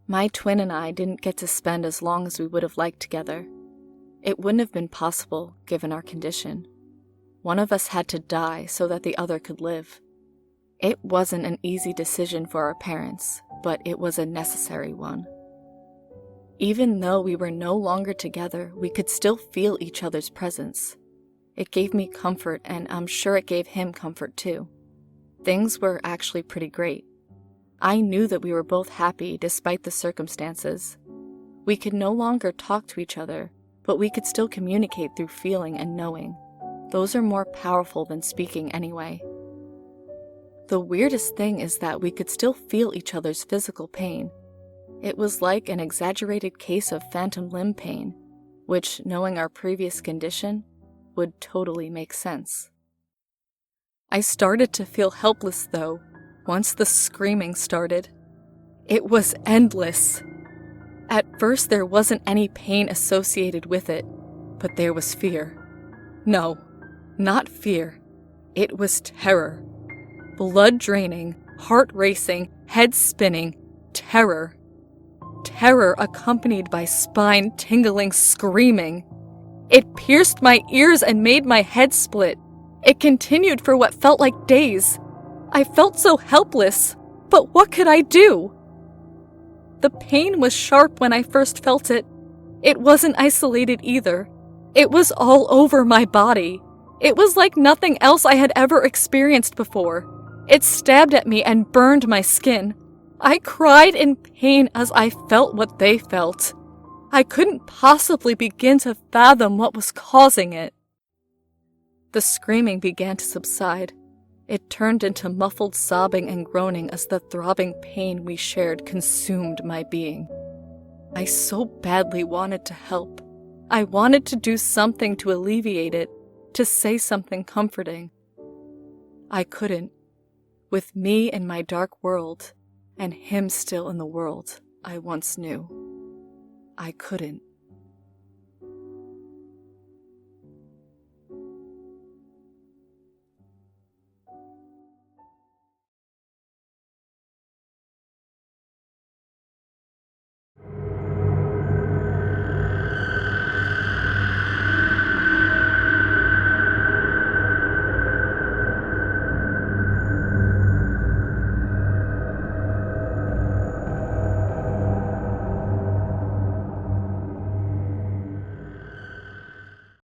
My twin and I didn't get to spend as long as we would have liked together. It wouldn't have been possible, given our condition. One of us had to die so that the other could live. It wasn't an easy decision for our parents, but it was a necessary one. Even though we were no longer together, we could still feel each other's presence. It gave me comfort, and I'm sure it gave him comfort too. Things were actually pretty great. I knew that we were both happy despite the circumstances. We could no longer talk to each other, but we could still communicate through feeling and knowing. Those are more powerful than speaking anyway. The weirdest thing is that we could still feel each other's physical pain. It was like an exaggerated case of phantom limb pain, which, knowing our previous condition, would totally make sense. I started to feel helpless, though, once the screaming started. It was endless. At first, there wasn't any pain associated with it, but there was fear. No, not fear. It was terror. Blood draining, heart racing, head spinning, terror. Terror accompanied by spine-tingling screaming. It pierced my ears and made my head split. It continued for what felt like days. I felt so helpless, but what could I do? The pain was sharp when I first felt it. It wasn't isolated either. It was all over my body. It was like nothing else I had ever experienced before. It stabbed at me and burned my skin. I cried in pain as I felt what they felt. I couldn't possibly begin to fathom what was causing it. The screaming began to subside. It turned into muffled sobbing and groaning as the throbbing pain we shared consumed my being. I so badly wanted to help. I wanted to do something to alleviate it, to say something comforting. I couldn't. With me in my dark world, and him still in the world I once knew, I couldn't.